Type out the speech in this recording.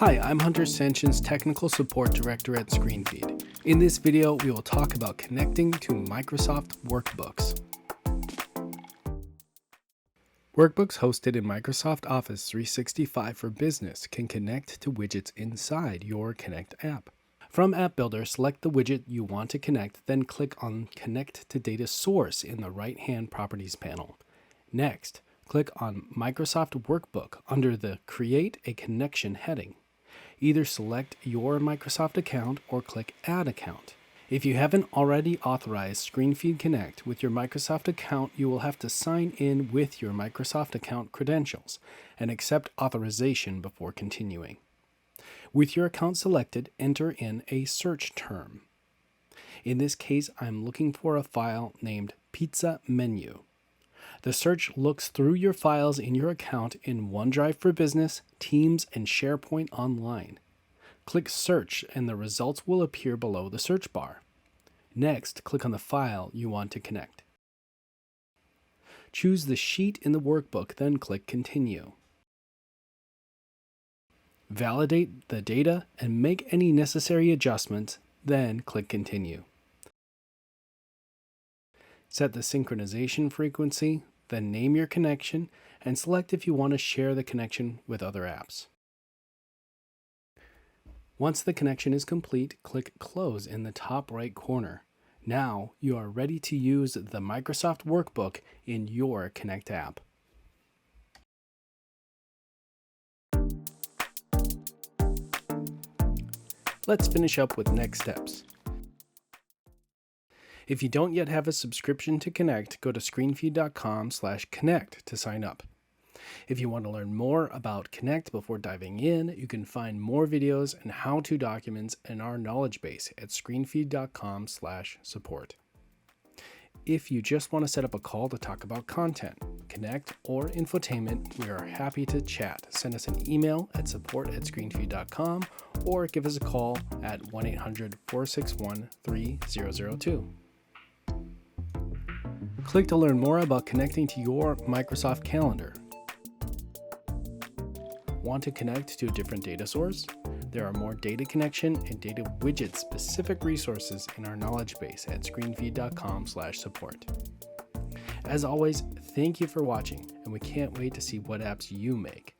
Hi, I'm Hunter Sanchez, Technical Support Director at Screenfeed. In this video, we will talk about connecting to Microsoft Workbooks. Workbooks hosted in Microsoft Office 365 for Business can connect to widgets inside your Connect app. From App Builder, select the widget you want to connect, then click on Connect to Data Source in the right-hand Properties panel. Next, click on Microsoft Workbook under the Create a Connection heading. Either select your Microsoft account or click Add Account. If you haven't already authorized Screenfeed Connect with your Microsoft account, you will have to sign in with your Microsoft account credentials and accept authorization before continuing. With your account selected, enter in a search term. In this case, I'm looking for a file named Pizza Menu. The search looks through your files in your account in OneDrive for Business, Teams, and SharePoint Online. Click Search and the results will appear below the search bar. Next, click on the file you want to connect. Choose the sheet in the workbook, then click Continue. Validate the data and make any necessary adjustments, then click Continue. Set the synchronization frequency, then name your connection and select if you want to share the connection with other apps. Once the connection is complete, click Close in the top right corner. Now you are ready to use the Microsoft Workbook in your Connect app. Let's finish up with next steps. If you don't yet have a subscription to Connect, go to screenfeed.com/connect to sign up. If you want to learn more about Connect before diving in, you can find more videos and how-to documents in our knowledge base at screenfeed.com/support. If you just want to set up a call to talk about content, Connect, or infotainment, we are happy to chat. Send us an email at support@screenfeed.com or give us a call at 1-800-461-3002. Click to learn more about connecting to your Microsoft Calendar. Want to connect to a different data source? There are more data connection and data widget specific resources in our knowledge base at screenfeed.com/support. As always, thank you for watching, and we can't wait to see what apps you make.